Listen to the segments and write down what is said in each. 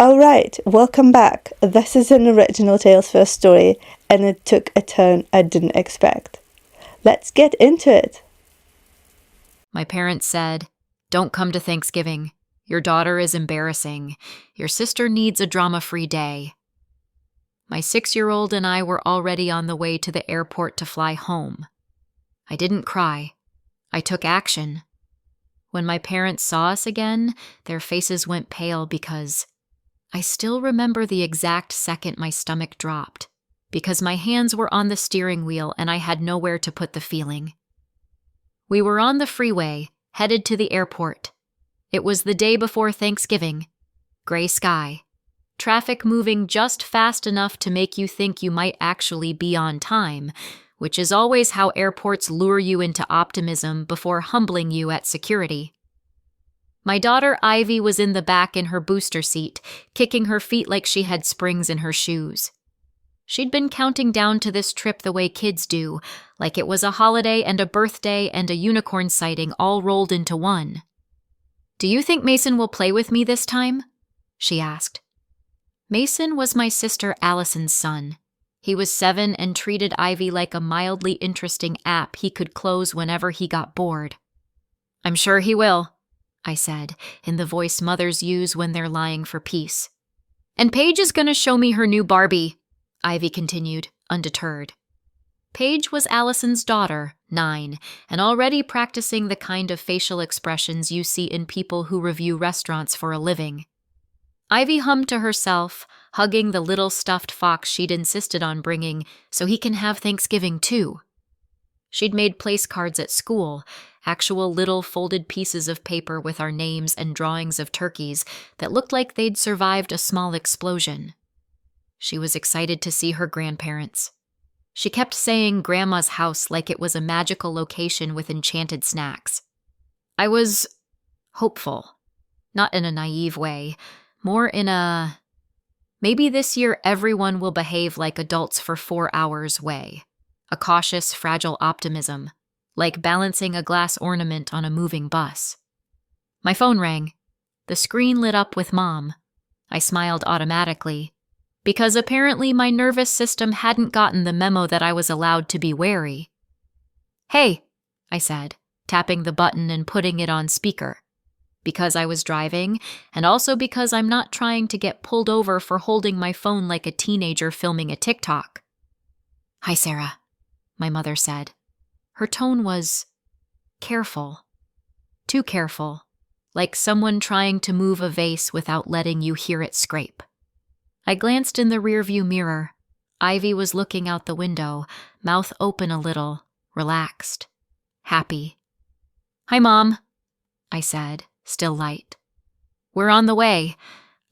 Alright, welcome back. This is an original TalesSphere story, and it took a turn I didn't expect. Let's get into it. My parents said, "Don't come to Thanksgiving. Your daughter is embarrassing. Your sister needs a drama-free day." My 6-year-old and I were already on the way to the airport to fly home. I didn't cry. I took action. When my parents saw us again, their faces went pale because I still remember the exact second my stomach dropped, because my hands were on the steering wheel and I had nowhere to put the feeling. We were on the freeway, headed to the airport. It was the day before Thanksgiving. Gray sky. Traffic moving just fast enough to make you think you might actually be on time, which is always how airports lure you into optimism before humbling you at security. My daughter Ivy was in the back in her booster seat, kicking her feet like she had springs in her shoes. She'd been counting down to this trip the way kids do, like it was a holiday and a birthday and a unicorn sighting all rolled into one. "Do you think Mason will play with me this time?" she asked. Mason was my sister Allison's son. He was 7 and treated Ivy like a mildly interesting app he could close whenever he got bored. "I'm sure he will," I said, in the voice mothers use when they're lying for peace. "And Paige is gonna show me her new Barbie," Ivy continued, undeterred. Paige was Allison's daughter, 9, and already practicing the kind of facial expressions you see in people who review restaurants for a living. Ivy hummed to herself, hugging the little stuffed fox she'd insisted on bringing so he can have Thanksgiving too. She'd made place cards at school, actual little folded pieces of paper with our names and drawings of turkeys that looked like they'd survived a small explosion. She was excited to see her grandparents. She kept saying Grandma's house like it was a magical location with enchanted snacks. I was hopeful, not in a naive way, more in a maybe this year everyone will behave like adults for 4 hours way. A cautious, fragile optimism, like balancing a glass ornament on a moving bus. My phone rang. The screen lit up with Mom. I smiled automatically, because apparently my nervous system hadn't gotten the memo that I was allowed to be wary. "Hey," I said, tapping the button and putting it on speaker. Because I was driving, and also because I'm not trying to get pulled over for holding my phone like a teenager filming a TikTok. "Hi, Sarah," my mother said. Her tone was careful. Too careful, like someone trying to move a vase without letting you hear it scrape. I glanced in the rearview mirror. Ivy was looking out the window, mouth open a little, relaxed, happy. "Hi, Mom," I said, still light. "We're on the way.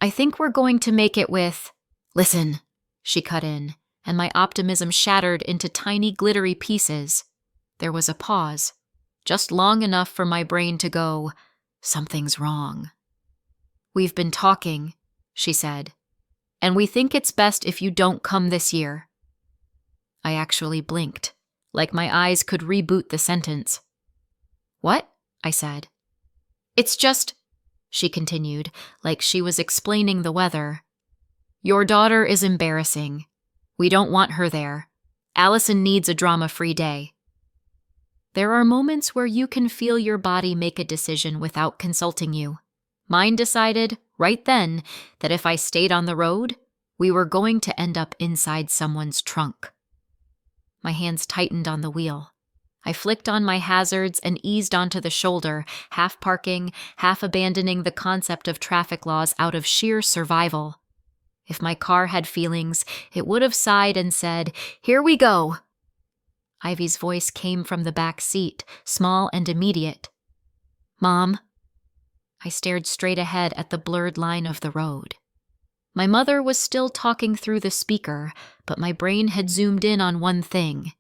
I think we're going to make it with—" "Listen," she cut in, and my optimism shattered into tiny glittery pieces. There was a pause, just long enough for my brain to go, "Something's wrong." "We've been talking," she said, "and we think it's best if you don't come this year." I actually blinked, like my eyes could reboot the sentence. "What?" I said. "It's just," she continued, like she was explaining the weather. "Your daughter is embarrassing. We don't want her there. Allison needs a drama-free day." There are moments where you can feel your body make a decision without consulting you. Mine decided, right then, that if I stayed on the road, we were going to end up inside someone's trunk. My hands tightened on the wheel. I flicked on my hazards and eased onto the shoulder, half parking, half abandoning the concept of traffic laws out of sheer survival. If my car had feelings, it would have sighed and said, "Here we go." Ivy's voice came from the back seat, small and immediate. "Mom?" I stared straight ahead at the blurred line of the road. My mother was still talking through the speaker, but my brain had zoomed in on one thing.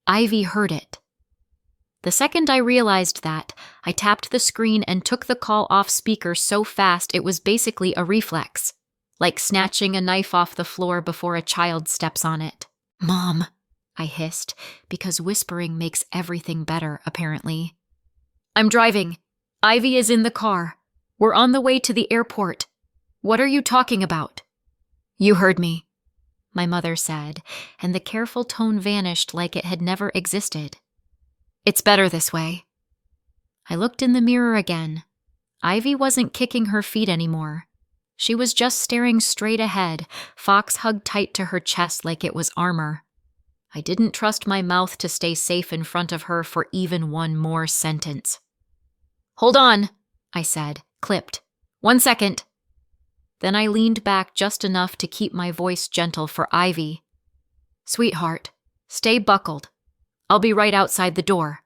Ivy heard it. The second I realized that, I tapped the screen and took the call off speaker so fast it was basically a reflex, like snatching a knife off the floor before a child steps on it. "Mom," I hissed, because whispering makes everything better, apparently. "I'm driving. Ivy is in the car. We're on the way to the airport. What are you talking about? You heard me, my mother said, and the careful tone vanished like it had never existed. It's better this way. I looked in the mirror again. Ivy wasn't kicking her feet anymore. She was just staring straight ahead, Fox hugged tight to her chest like it was armor. I didn't trust my mouth to stay safe in front of her for even one more sentence. Hold on, I said, clipped. 1 second. Then I leaned back just enough to keep my voice gentle for Ivy. Sweetheart, stay buckled. I'll be right outside the door.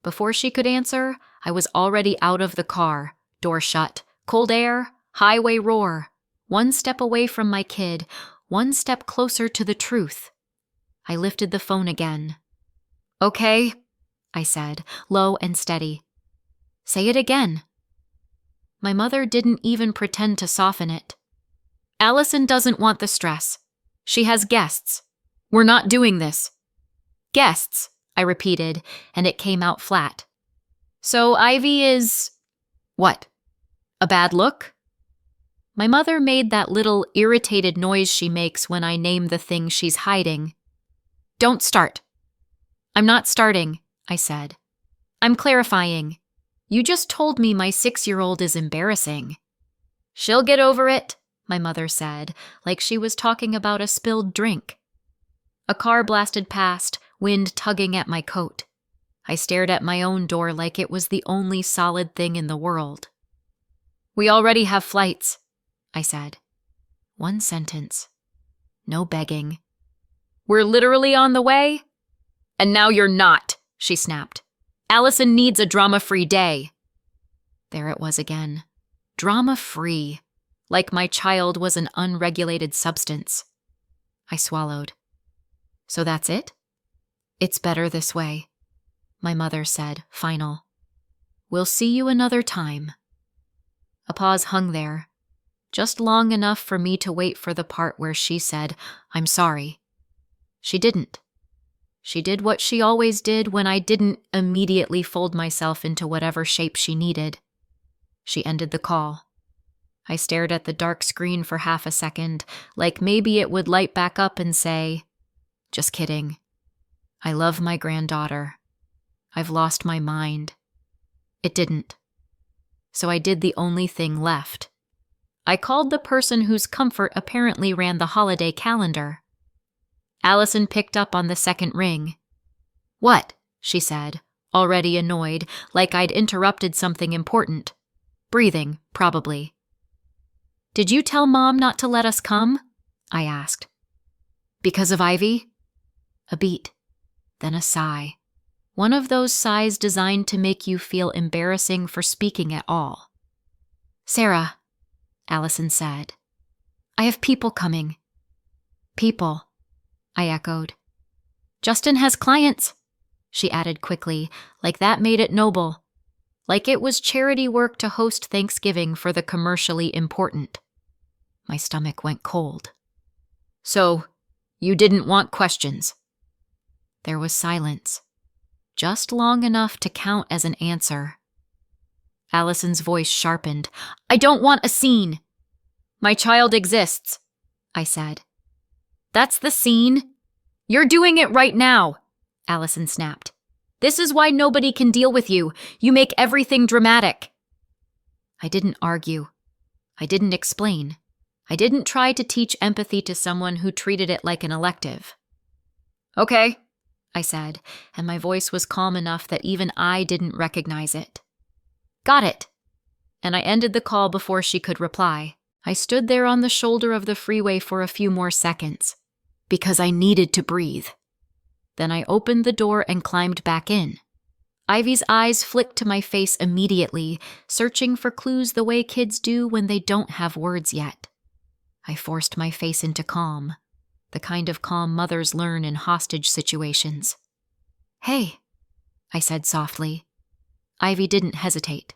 Before she could answer, I was already out of the car, door shut, cold air, highway roar, 1 step away from my kid, 1 step closer to the truth. I lifted the phone again. Okay, I said, low and steady. Say it again. My mother didn't even pretend to soften it. Allison doesn't want the stress. She has guests. We're not doing this. Guests, I repeated, and it came out flat. So Ivy is... what? A bad look? My mother made that little irritated noise she makes when I name the thing she's hiding. Don't start. I'm not starting, I said. I'm clarifying. You just told me my 6-year-old is embarrassing. She'll get over it, my mother said, like she was talking about a spilled drink. A car blasted past, wind tugging at my coat. I stared at my own door like it was the only solid thing in the world. We already have flights, I said. 1 sentence. No begging. We're literally on the way? And now you're not, she snapped. Allison needs a drama-free day. There it was again. Drama-free. Like my child was an unregulated substance. I swallowed. So that's it? It's better this way, my mother said, final. We'll see you another time. A pause hung there, just long enough for me to wait for the part where she said, I'm sorry. She didn't. She did what she always did when I didn't immediately fold myself into whatever shape she needed. She ended the call. I stared at the dark screen for half a second, like maybe it would light back up and say, just kidding. I love my granddaughter. I've lost my mind. It didn't. So I did the only thing left. I called the person whose comfort apparently ran the holiday calendar. Allison picked up on the second ring. What? She said, already annoyed, like I'd interrupted something important. Breathing, probably. Did you tell Mom not to let us come? I asked. Because of Ivy? A beat, then a sigh. One of those sighs designed to make you feel embarrassing for speaking at all. Sarah, Allison said. I have people coming. People, I echoed. Justin has clients, she added quickly, like that made it noble. Like it was charity work to host Thanksgiving for the commercially important. My stomach went cold. So, you didn't want questions? There was silence, just long enough to count as an answer. Allison's voice sharpened. I don't want a scene. My child exists, I said. That's the scene. You're doing it right now, Allison snapped. This is why nobody can deal with you. You make everything dramatic. I didn't argue. I didn't explain. I didn't try to teach empathy to someone who treated it like an elective. Okay, I said, and my voice was calm enough that even I didn't recognize it. Got it. And I ended the call before she could reply. I stood there on the shoulder of the freeway for a few more seconds, because I needed to breathe. Then I opened the door and climbed back in. Ivy's eyes flicked to my face immediately, searching for clues the way kids do when they don't have words yet. I forced my face into calm, the kind of calm mothers learn in hostage situations. Hey, I said softly. Ivy didn't hesitate.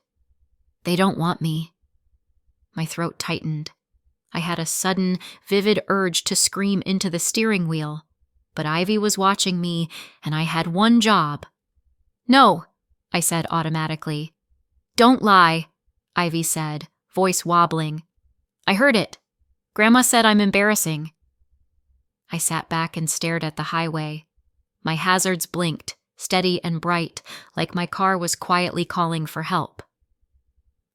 They don't want me. My throat tightened. I had a sudden, vivid urge to scream into the steering wheel, but Ivy was watching me, and I had one job. No, I said automatically. Don't lie, Ivy said, voice wobbling. I heard it. Grandma said I'm embarrassing. I sat back and stared at the highway. My hazards blinked, steady and bright, like my car was quietly calling for help.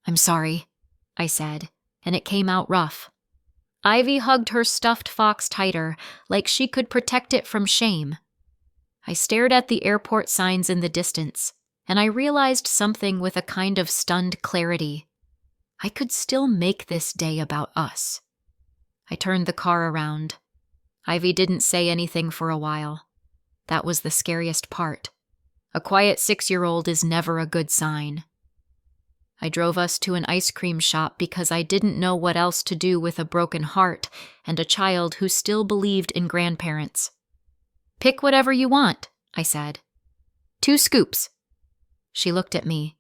I'm sorry, I said, and it came out rough. Ivy hugged her stuffed fox tighter, like she could protect it from shame. I stared at the airport signs in the distance, and I realized something with a kind of stunned clarity. I could still make this day about us. I turned the car around. Ivy didn't say anything for a while. That was the scariest part. A quiet 6-year-old is never a good sign. I drove us to an ice cream shop because I didn't know what else to do with a broken heart and a child who still believed in grandparents. Pick whatever you want, I said. 2 scoops. She looked at me.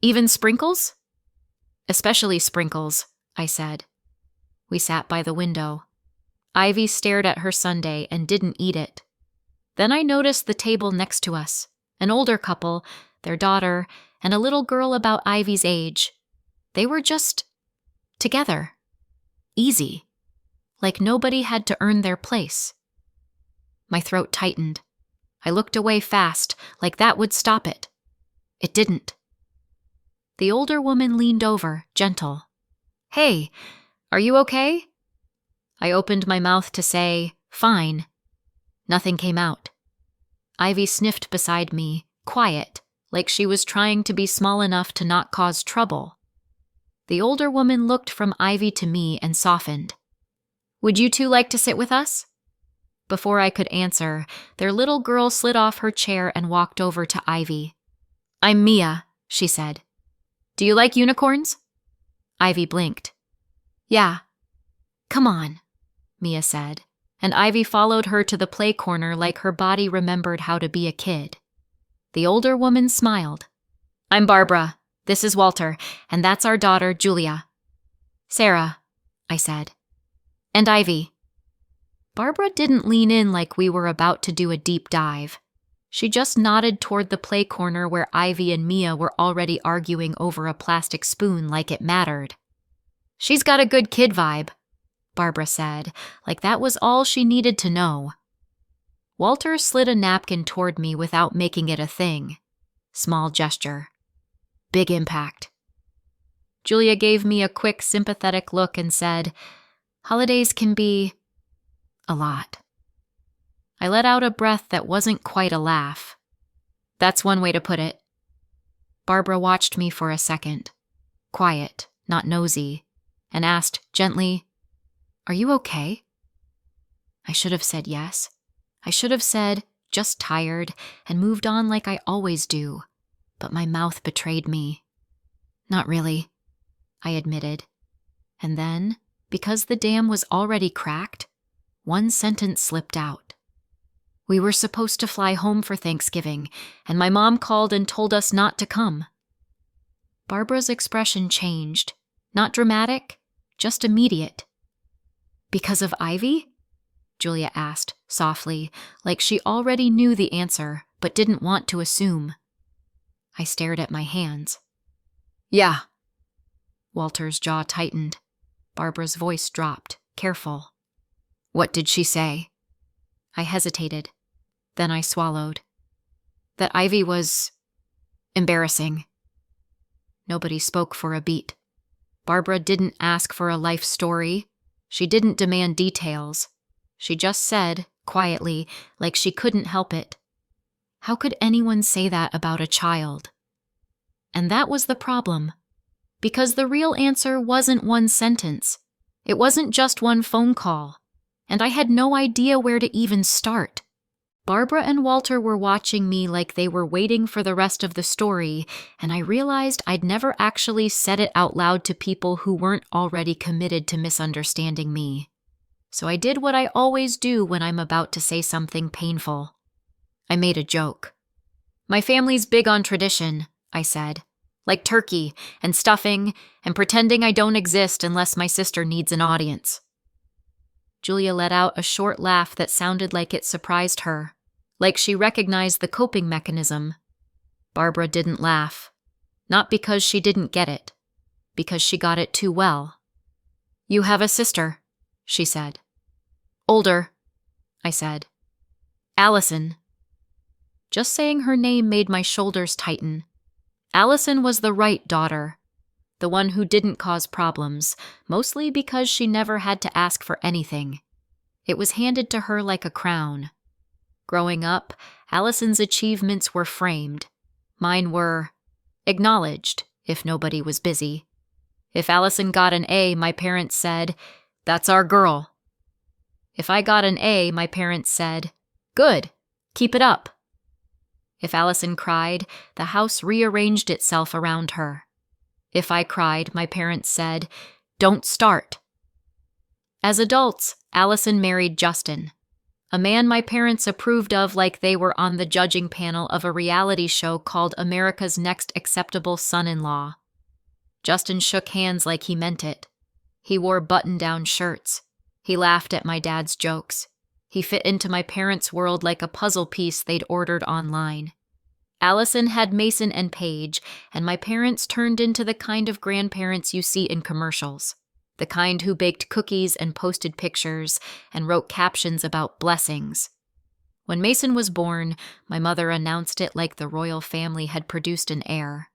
Even sprinkles? Especially sprinkles, I said. We sat by the window. Ivy stared at her sundae and didn't eat it. Then I noticed the table next to us, an older couple, their daughter, and a little girl about Ivy's age. They were just together. Easy. Like nobody had to earn their place. My throat tightened. I looked away fast, like that would stop it. It didn't. The older woman leaned over, gentle. Hey, are you okay? I opened my mouth to say, fine. Nothing came out. Ivy sniffed beside me, quiet, like she was trying to be small enough to not cause trouble. The older woman looked from Ivy to me and softened. Would you two like to sit with us? Before I could answer, their little girl slid off her chair and walked over to Ivy. I'm Mia, she said. Do you like unicorns? Ivy blinked. Yeah. Come on, Mia said, and Ivy followed her to the play corner like her body remembered how to be a kid. The older woman smiled. I'm Barbara. This is Walter, and that's our daughter, Julia. Sarah, I said. And Ivy. Barbara didn't lean in like we were about to do a deep dive. She just nodded toward the play corner where Ivy and Mia were already arguing over a plastic spoon like it mattered. She's got a good kid vibe, Barbara said, like that was all she needed to know. Walter slid a napkin toward me without making it a thing. Small gesture. Big impact. Julia gave me a quick, sympathetic look and said, holidays can be a lot. I let out a breath that wasn't quite a laugh. That's one way to put it. Barbara watched me for a second, quiet, not nosy, and asked gently, Are you okay? I should have said yes. I should have said, just tired, and moved on like I always do, but my mouth betrayed me. Not really, I admitted. And then, because the dam was already cracked, one sentence slipped out. We were supposed to fly home for Thanksgiving, and my mom called and told us not to come. Barbara's expression changed. Not dramatic, just immediate. Because of Ivy? Julia asked, softly, like she already knew the answer, but didn't want to assume. I stared at my hands. Yeah. Walter's jaw tightened. Barbara's voice dropped, careful. What did she say? I hesitated. Then I swallowed. That Ivy was embarrassing. Nobody spoke for a beat. Barbara didn't ask for a life story. She didn't demand details. She just said, quietly, like she couldn't help it, how could anyone say that about a child? And that was the problem. Because the real answer wasn't one sentence. It wasn't just one phone call. And I had no idea where to even start. Barbara and Walter were watching me like they were waiting for the rest of the story, and I realized I'd never actually said it out loud to people who weren't already committed to misunderstanding me. So I did what I always do when I'm about to say something painful. I made a joke. My family's big on tradition, I said, like turkey and stuffing and pretending I don't exist unless my sister needs an audience. Julia let out a short laugh that sounded like it surprised her, like she recognized the coping mechanism. Barbara didn't laugh, not because she didn't get it, because she got it too well. You have a sister, she said. Older, I said. Allison. Just saying her name made my shoulders tighten. Allison was the right daughter, the one who didn't cause problems, mostly because she never had to ask for anything. It was handed to her like a crown. Growing up, Allison's achievements were framed. Mine were acknowledged, if nobody was busy. If Allison got an A, my parents said, "That's our girl." If I got an A, my parents said, "Good, keep it up." If Allison cried, the house rearranged itself around her. If I cried, my parents said, "Don't start." As adults, Allison married Justin, a man my parents approved of like they were on the judging panel of a reality show called America's Next Acceptable Son-in-Law. Justin shook hands like he meant it. He wore button-down shirts. He laughed at my dad's jokes. He fit into my parents' world like a puzzle piece they'd ordered online. Allison had Mason and Paige, and my parents turned into the kind of grandparents you see in commercials. The kind who baked cookies and posted pictures and wrote captions about blessings. When Mason was born, my mother announced it like the royal family had produced an heir.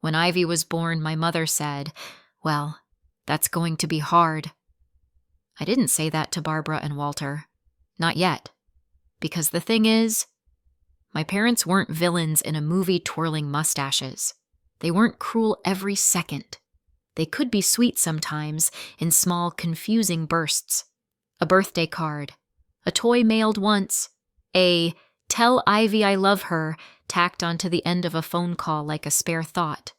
When Ivy was born, my mother said, "Well, that's going to be hard." I didn't say that to Barbara and Walter. Not yet. Because the thing is, my parents weren't villains in a movie twirling mustaches. They weren't cruel every second. They could be sweet sometimes, in small, confusing bursts. A birthday card, a toy mailed once, a "tell Ivy I love her" tacked onto the end of a phone call like a spare thought.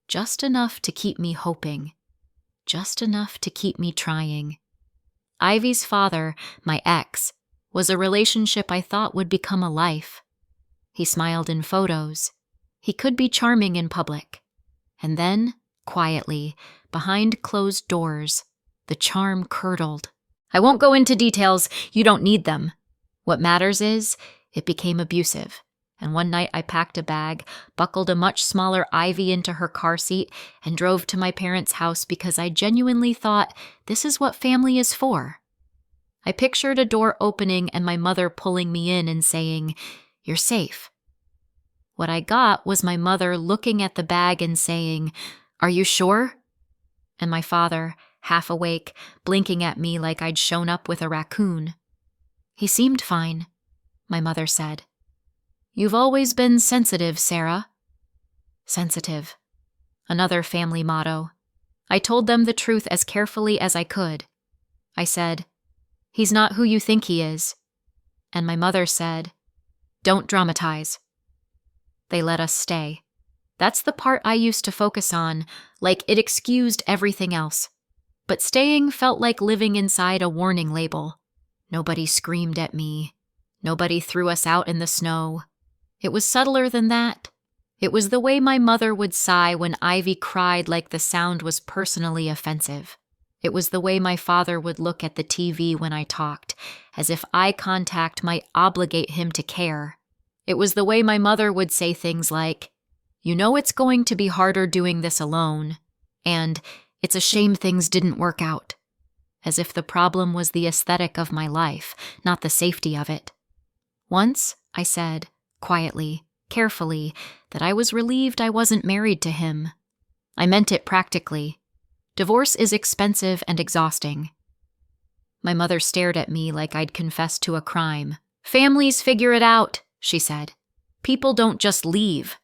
Just enough to keep me hoping. Just enough to keep me trying. Ivy's father, my ex, was a relationship I thought would become a life. He smiled in photos. He could be charming in public. And then, quietly, behind closed doors, the charm curdled. I won't go into details, you don't need them. What matters is, it became abusive. And one night I packed a bag, buckled a much smaller Ivy into her car seat, and drove to my parents' house because I genuinely thought, this is what family is for. I pictured a door opening and my mother pulling me in and saying, "You're safe." What I got was my mother looking at the bag and saying, "Are you sure?" And my father, half awake, blinking at me like I'd shown up with a raccoon. "He seemed fine," my mother said. "You've always been sensitive, Sarah." Sensitive. Another family motto. I told them the truth as carefully as I could. I said, "He's not who you think he is." And my mother said, "Don't dramatize." They let us stay. That's the part I used to focus on, like it excused everything else. But staying felt like living inside a warning label. Nobody screamed at me. Nobody threw us out in the snow. It was subtler than that. It was the way my mother would sigh when Ivy cried like the sound was personally offensive. It was the way my father would look at the TV when I talked, as if eye contact might obligate him to care. It was the way my mother would say things like, "You know it's going to be harder doing this alone," and "It's a shame things didn't work out," as if the problem was the aesthetic of my life, not the safety of it. Once, I said, quietly, carefully, that I was relieved I wasn't married to him. I meant it practically. Divorce is expensive and exhausting. My mother stared at me like I'd confessed to a crime. "Families figure it out," she said. "People don't just leave."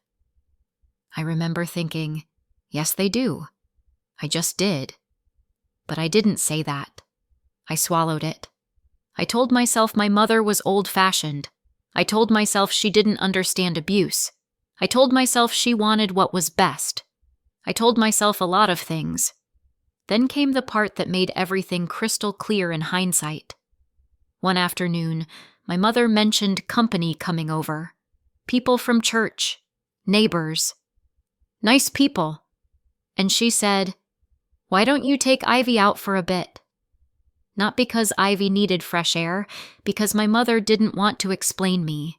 I remember thinking, yes, they do. I just did. But I didn't say that. I swallowed it. I told myself my mother was old-fashioned. I told myself she didn't understand abuse. I told myself she wanted what was best. I told myself a lot of things. Then came the part that made everything crystal clear in hindsight. One afternoon, my mother mentioned company coming over. People from church. Neighbors. Nice people. And she said, "Why don't you take Ivy out for a bit?" Not because Ivy needed fresh air, because my mother didn't want to explain me.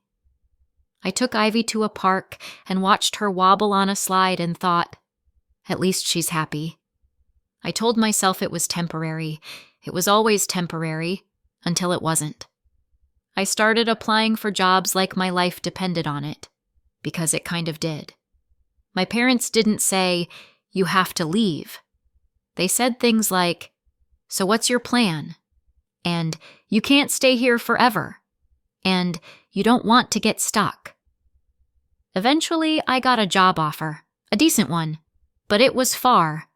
I took Ivy to a park and watched her wobble on a slide and thought, at least she's happy. I told myself it was temporary. It was always temporary, until it wasn't. I started applying for jobs like my life depended on it, because it kind of did. My parents didn't say, "You have to leave." They said things like, "So what's your plan?" And "You can't stay here forever." And "You don't want to get stuck." Eventually, I got a job offer, a decent one, but it was far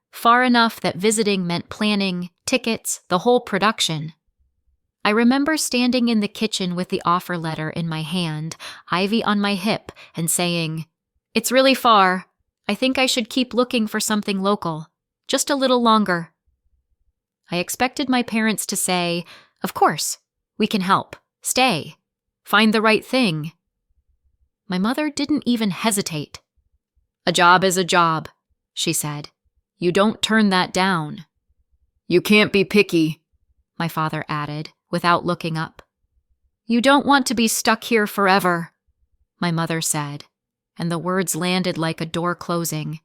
enough that visiting meant planning, tickets, the whole production. I remember standing in the kitchen with the offer letter in my hand, Ivy on my hip, and saying, "It's really far. I think I should keep looking for something local, just a little longer." I expected my parents to say, "Of course, we can help. Stay. Find the right thing." My mother didn't even hesitate. "A job is a job," she said. "You don't turn that down." "You can't be picky," my father added, without looking up. "You don't want to be stuck here forever," my mother said, and the words landed like a door closing.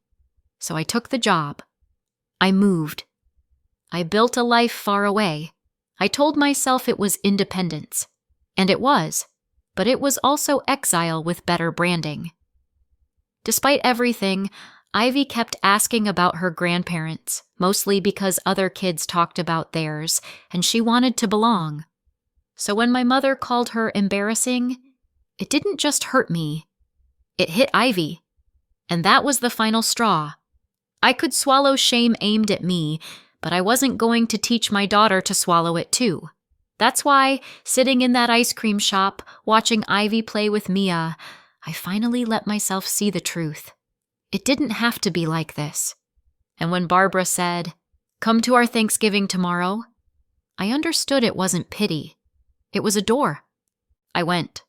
So I took the job. I moved. I built a life far away. I told myself it was independence. And it was, but it was also exile with better branding. Despite everything, Ivy kept asking about her grandparents, mostly because other kids talked about theirs, and she wanted to belong. So when my mother called her embarrassing, it didn't just hurt me. It hit Ivy. And that was the final straw. I could swallow shame aimed at me, but I wasn't going to teach my daughter to swallow it too. That's why, sitting in that ice cream shop, watching Ivy play with Mia, I finally let myself see the truth. It didn't have to be like this. And when Barbara said, "Come to our Thanksgiving tomorrow," I understood it wasn't pity. It was a door. I went.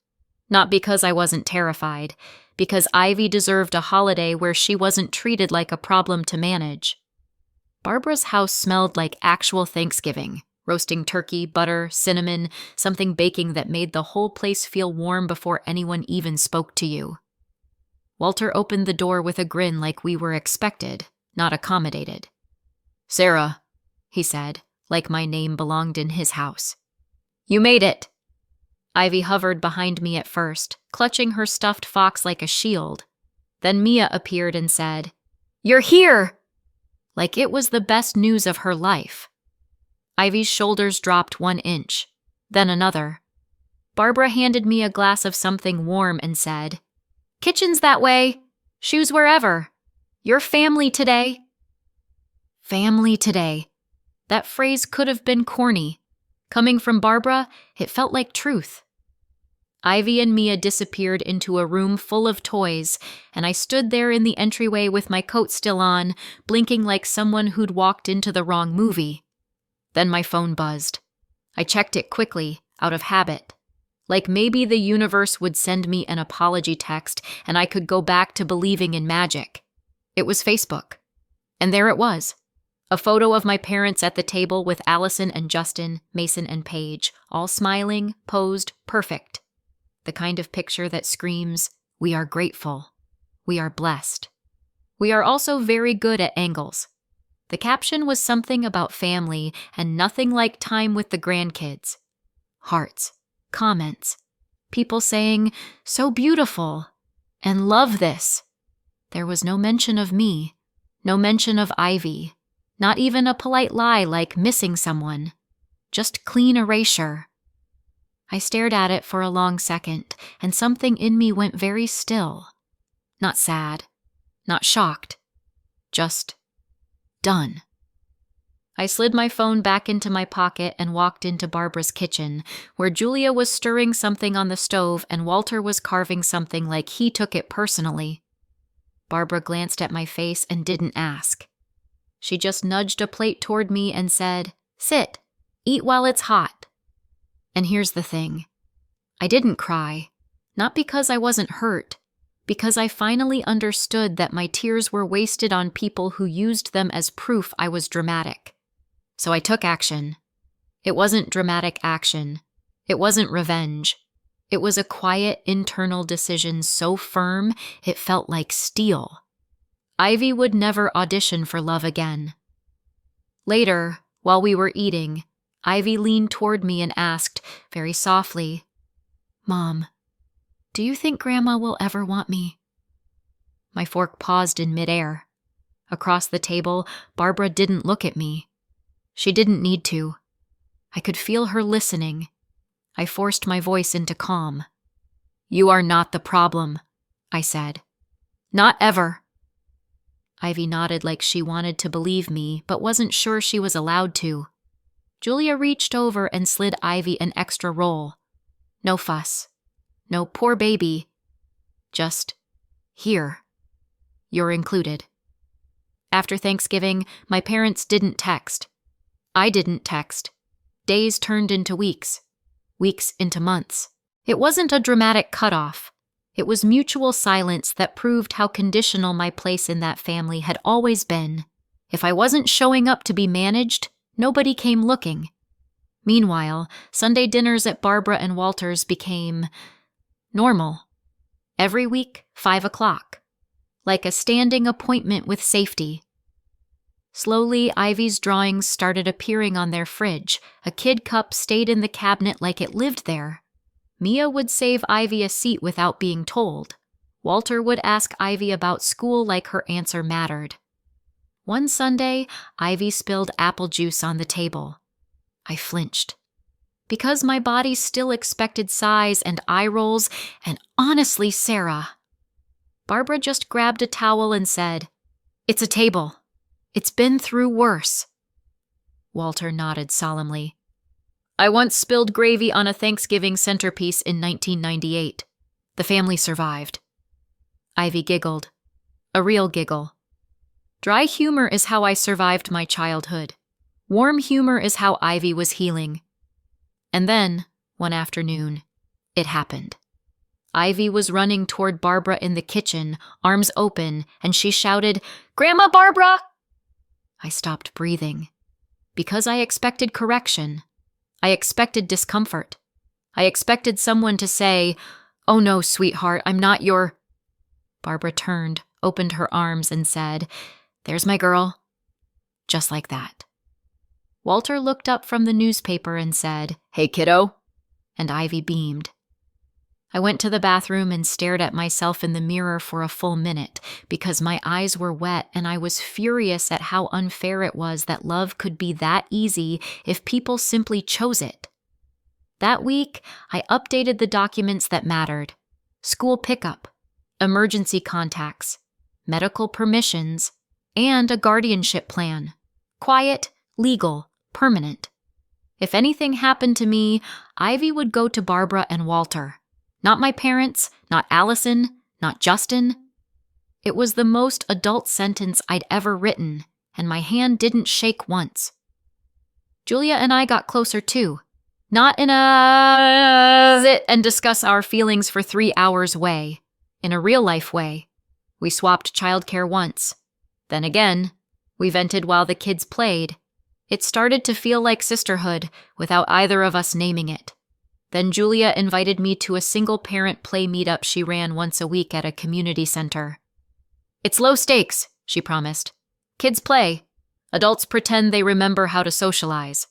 Not because I wasn't terrified, because Ivy deserved a holiday where she wasn't treated like a problem to manage. Barbara's house smelled like actual Thanksgiving. Roasting turkey, butter, cinnamon, something baking that made the whole place feel warm before anyone even spoke to you. Walter opened the door with a grin like we were expected, not accommodated. "Sarah," he said, like my name belonged in his house. "You made it." Ivy hovered behind me at first, clutching her stuffed fox like a shield. Then Mia appeared and said, "You're here!" Like it was the best news of her life. Ivy's shoulders dropped 1 inch, then another. Barbara handed me a glass of something warm and said, "Kitchen's that way. Shoes wherever. You're family today." Family today. That phrase could have been corny. Coming from Barbara, it felt like truth. Ivy and Mia disappeared into a room full of toys, and I stood there in the entryway with my coat still on, blinking like someone who'd walked into the wrong movie. Then my phone buzzed. I checked it quickly, out of habit. Like maybe the universe would send me an apology text and I could go back to believing in magic. It was Facebook. And there it was. A photo of my parents at the table with Allison and Justin, Mason and Paige, all smiling, posed, perfect. The kind of picture that screams, "We are grateful. We are blessed. We are also very good at angles." The caption was something about family and nothing like time with the grandkids. Hearts, comments, people saying, "So beautiful," and "Love this." There was no mention of me, no mention of Ivy, not even a polite lie like missing someone, just clean erasure. I stared at it for a long second, and something in me went very still. Not sad, not shocked, just done. I slid my phone back into my pocket and walked into Barbara's kitchen, where Julia was stirring something on the stove and Walter was carving something like he took it personally. Barbara glanced at my face and didn't ask. She just nudged a plate toward me and said, "Sit, eat while it's hot." And here's the thing. I didn't cry, not because I wasn't hurt, because I finally understood that my tears were wasted on people who used them as proof I was dramatic. So I took action. It wasn't dramatic action. It wasn't revenge. It was a quiet internal decision so firm it felt like steel. Ivy would never audition for love again. Later, while we were eating, Ivy leaned toward me and asked, very softly, "Mom, do you think Grandma will ever want me?" My fork paused in midair. Across the table, Barbara didn't look at me. She didn't need to. I could feel her listening. I forced my voice into calm. "You are not the problem," I said. "Not ever." Ivy nodded like she wanted to believe me, but wasn't sure she was allowed to. Julia reached over and slid Ivy an extra roll. No fuss. No poor baby. Just, "Here. You're included." After Thanksgiving, my parents didn't text. I didn't text. Days turned into weeks. Weeks into months. It wasn't a dramatic cutoff. It was mutual silence that proved how conditional my place in that family had always been. If I wasn't showing up to be managed, nobody came looking. Meanwhile, Sunday dinners at Barbara and Walter's became normal. Every week, 5 o'clock. Like a standing appointment with safety. Slowly, Ivy's drawings started appearing on their fridge. A kid cup stayed in the cabinet like it lived there. Mia would save Ivy a seat without being told. Walter would ask Ivy about school like her answer mattered. One Sunday, Ivy spilled apple juice on the table. I flinched. Because my body still expected sighs and eye rolls, and honestly, Sarah. Barbara just grabbed a towel and said, "It's a table. It's been through worse." Walter nodded solemnly. "I once spilled gravy on a Thanksgiving centerpiece in 1998. The family survived." Ivy giggled. A real giggle. Dry humor is how I survived my childhood. Warm humor is how Ivy was healing. And then, one afternoon, it happened. Ivy was running toward Barbara in the kitchen, arms open, and she shouted, "Grandma Barbara!" I stopped breathing. Because I expected correction. I expected discomfort. I expected someone to say, "Oh no, sweetheart, I'm not your—" Barbara turned, opened her arms, and said, "There's my girl." Just like that. Walter looked up from the newspaper and said, "Hey, kiddo." And Ivy beamed. I went to the bathroom and stared at myself in the mirror for a full minute because my eyes were wet and I was furious at how unfair it was that love could be that easy if people simply chose it. That week, I updated the documents that mattered. School pickup, emergency contacts, medical permissions, and a guardianship plan. Quiet, legal, permanent. If anything happened to me, Ivy would go to Barbara and Walter. Not my parents, not Allison, not Justin. It was the most adult sentence I'd ever written, and my hand didn't shake once. Julia and I got closer too. Not in a sit and discuss our feelings for 3 hours way. In a real-life way. We swapped childcare once. Then again, we vented while the kids played. It started to feel like sisterhood, without either of us naming it. Then Julia invited me to a single-parent play meetup she ran once a week at a community center. "It's low stakes," she promised. "Kids play. Adults pretend they remember how to socialize."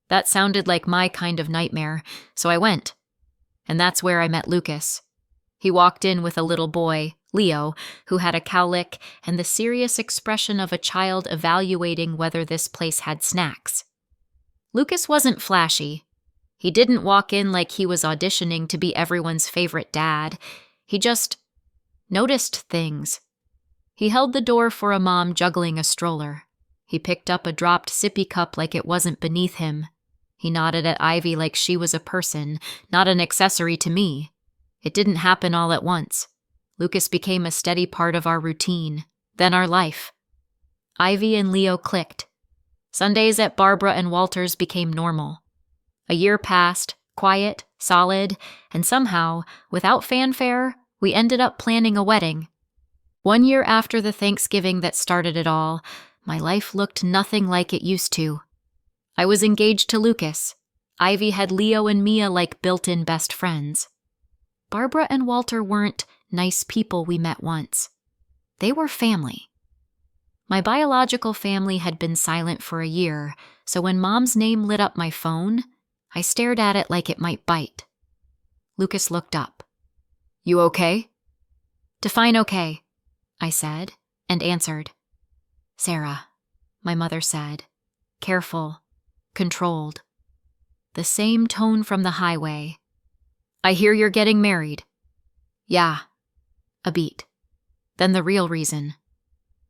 That sounded like my kind of nightmare, so I went. And that's where I met Lucas. He walked in with a little boy, Leo, who had a cowlick and the serious expression of a child evaluating whether this place had snacks. Lucas wasn't flashy. He didn't walk in like he was auditioning to be everyone's favorite dad. He just noticed things. He held the door for a mom juggling a stroller. He picked up a dropped sippy cup like it wasn't beneath him. He nodded at Ivy like she was a person, not an accessory to me. It didn't happen all at once. Lucas became a steady part of our routine, then our life. Ivy and Leo clicked. Sundays at Barbara and Walter's became normal. A year passed, quiet, solid, and somehow, without fanfare, we ended up planning a wedding. 1 year after the Thanksgiving that started it all, my life looked nothing like it used to. I was engaged to Lucas. Ivy had Leo and Mia like built-in best friends. Barbara and Walter weren't nice people we met once. They were family. My biological family had been silent for a year, so when Mom's name lit up my phone, I stared at it like it might bite. Lucas looked up. "You okay?" "Define okay," I said, and answered. "Sarah," my mother said, careful, controlled. The same tone from the highway. "I hear you're getting married." "Yeah." A beat. Then the real reason.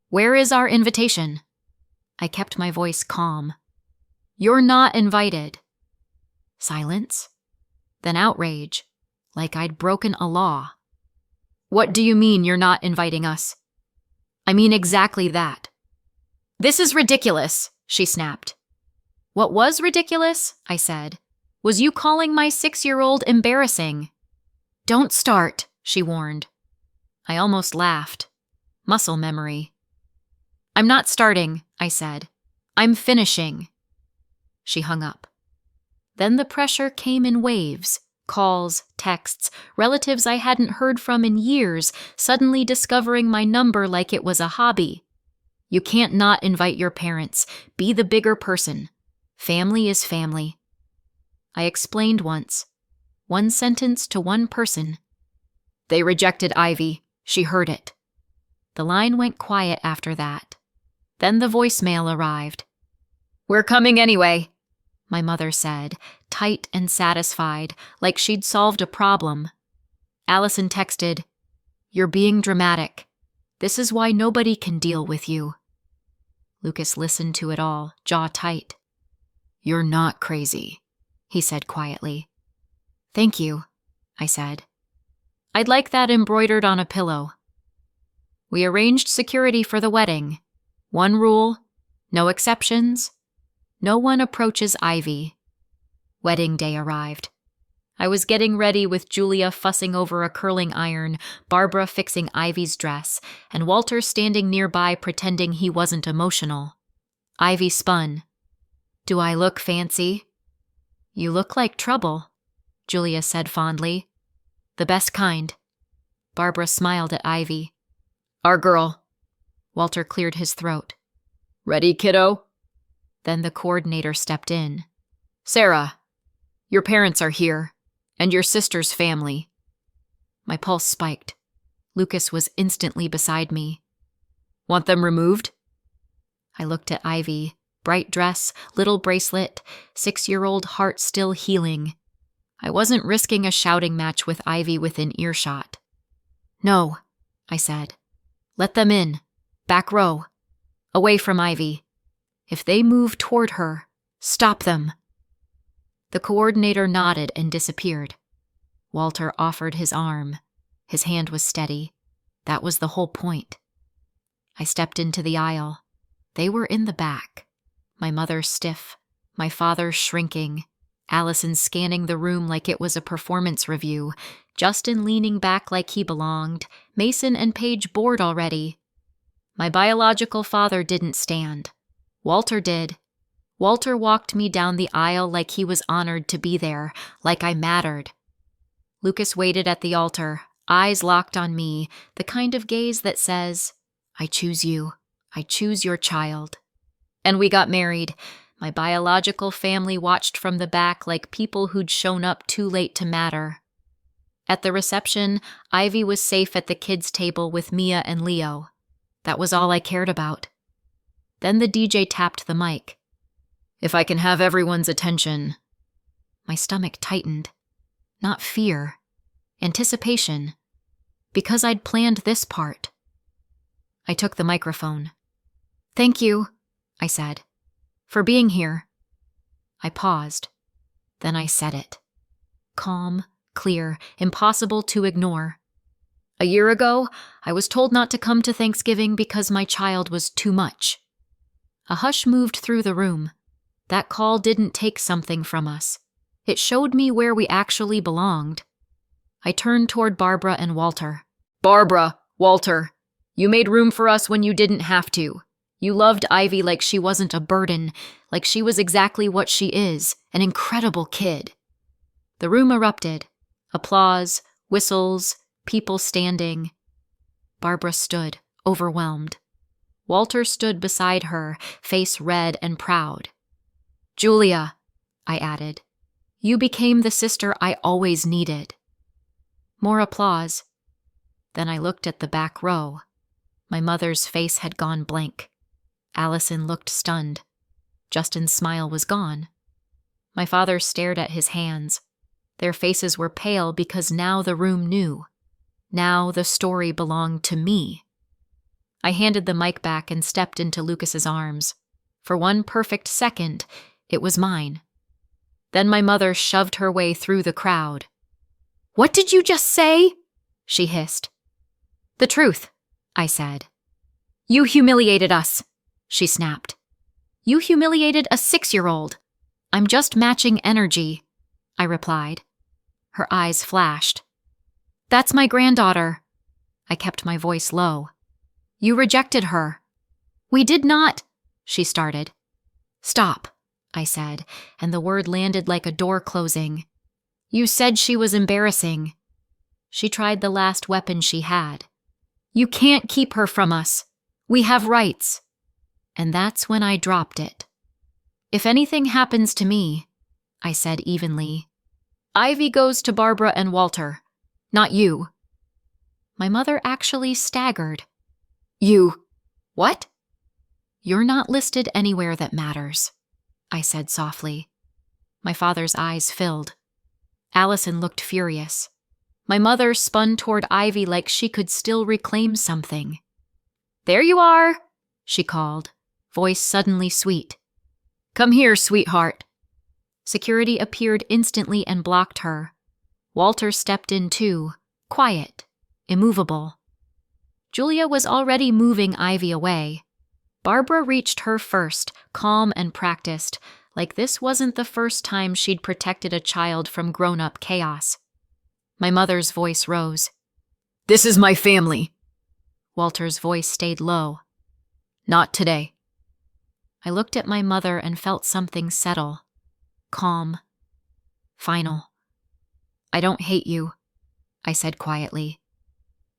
"Where is our invitation?" I kept my voice calm. "You're not invited." Silence. Then outrage, like I'd broken a law. "What do you mean you're not inviting us?" "I mean exactly that." "This is ridiculous," she snapped. "What was ridiculous," I said, "was you calling my 6-year-old embarrassing." "Don't start," she warned. I almost laughed. Muscle memory. "I'm not starting," I said. "I'm finishing." She hung up. Then the pressure came in waves. Calls, texts, relatives I hadn't heard from in years, suddenly discovering my number like it was a hobby. "You can't not invite your parents. Be the bigger person. Family is family." I explained once. One sentence to one person. "They rejected Ivy. She heard it." The line went quiet after that. Then the voicemail arrived. "We're coming anyway," my mother said, tight and satisfied, like she'd solved a problem. Allison texted, "You're being dramatic. This is why nobody can deal with you." Lucas listened to it all, jaw tight. "You're not crazy," he said quietly. "Thank you," I said. "I'd like that embroidered on a pillow." We arranged security for the wedding. One rule, no exceptions. No one approaches Ivy. Wedding day arrived. I was getting ready with Julia fussing over a curling iron, Barbara fixing Ivy's dress, and Walter standing nearby pretending he wasn't emotional. Ivy spun. "Do I look fancy?" "You look like trouble," Julia said fondly. "The best kind." Barbara smiled at Ivy. "Our girl." Walter cleared his throat. "Ready, kiddo?" Then the coordinator stepped in. "Sarah, your parents are here, and your sister's family." My pulse spiked. Lucas was instantly beside me. "Want them removed?" I looked at Ivy. Bright dress, little bracelet, 6-year-old heart still healing. I wasn't risking a shouting match with Ivy within earshot. "No," I said. "Let them in. Back row. Away from Ivy. If they move toward her, stop them." The coordinator nodded and disappeared. Walter offered his arm. His hand was steady. That was the whole point. I stepped into the aisle. They were in the back. My mother stiff, my father shrinking, Allison scanning the room like it was a performance review, Justin leaning back like he belonged, Mason and Paige bored already. My biological father didn't stand. Walter did. Walter walked me down the aisle like he was honored to be there, like I mattered. Lucas waited at the altar, eyes locked on me, the kind of gaze that says, "I choose you. I choose your child." And we got married. My biological family watched from the back like people who'd shown up too late to matter. At the reception, Ivy was safe at the kids' table with Mia and Leo. That was all I cared about. Then the DJ tapped the mic. "If I can have everyone's attention." My stomach tightened. Not fear. Anticipation. Because I'd planned this part. I took the microphone. "Thank you," I said, "for being here." I paused. Then I said it. Calm, clear, impossible to ignore. A year ago, I was told not to come to Thanksgiving because my child was too much. A hush moved through the room. That call didn't take something from us. It showed me where we actually belonged. I turned toward Barbara and Walter. "Barbara, Walter, you made room for us when you didn't have to. You loved Ivy like she wasn't a burden, like she was exactly what she is, an incredible kid." The room erupted. Applause, whistles, people standing. Barbara stood, overwhelmed. Walter stood beside her, face red and proud. "Julia," I added, "you became the sister I always needed." More applause. Then I looked at the back row. My mother's face had gone blank. Allison looked stunned. Justin's smile was gone. My father stared at his hands. Their faces were pale because now the room knew. Now the story belonged to me. I handed the mic back and stepped into Lucas's arms. For one perfect second, it was mine. Then my mother shoved her way through the crowd. "What did you just say?" she hissed. "The truth," I said. "You humiliated us," she snapped. "You humiliated a 6-year-old. I'm just matching energy," I replied. Her eyes flashed. "That's my granddaughter." I kept my voice low. "You rejected her." "We did not," she started. "Stop," I said, and the word landed like a door closing. "You said she was embarrassing." She tried the last weapon she had. "You can't keep her from us. We have rights." And that's when I dropped it. "If anything happens to me," I said evenly, "Ivy goes to Barbara and Walter, not you." My mother actually staggered. "You... what?" "You're not listed anywhere that matters," I said softly. My father's eyes filled. Allison looked furious. My mother spun toward Ivy like she could still reclaim something. "There you are," she called, voice suddenly sweet. "Come here, sweetheart." Security appeared instantly and blocked her. Walter stepped in too, quiet, immovable. Julia was already moving Ivy away. Barbara reached her first, calm and practiced, like this wasn't the first time she'd protected a child from grown-up chaos. My mother's voice rose. "This is my family." Walter's voice stayed low. "Not today." I looked at my mother and felt something settle. Calm. Final. "I don't hate you," I said quietly.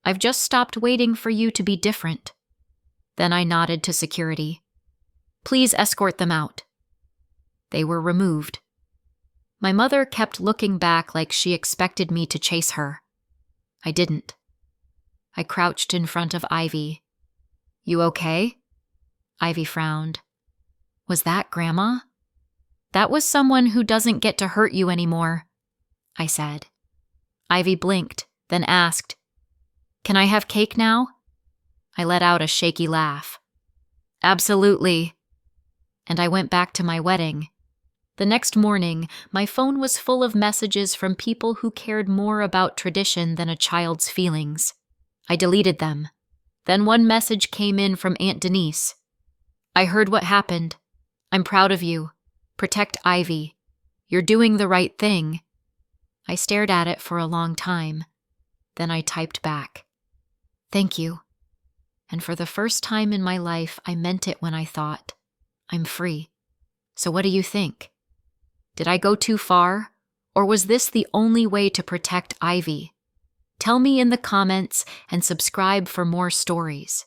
"I've just stopped waiting for you to be different." Then I nodded to security. "Please escort them out." They were removed. My mother kept looking back like she expected me to chase her. I didn't. I crouched in front of Ivy. "You okay?" Ivy frowned. "Was that Grandma?" "That was someone who doesn't get to hurt you anymore," I said. Ivy blinked, then asked, "Can I have cake now?" I let out a shaky laugh. "Absolutely." And I went back to my wedding. The next morning, my phone was full of messages from people who cared more about tradition than a child's feelings. I deleted them. Then one message came in from Aunt Denise. "I heard what happened. I'm proud of you. Protect Ivy. You're doing the right thing." I stared at it for a long time. Then I typed back, "Thank you." And for the first time in my life, I meant it when I thought, I'm free. So what do you think? Did I go too far? Or was this the only way to protect Ivy? Tell me in the comments and subscribe for more stories.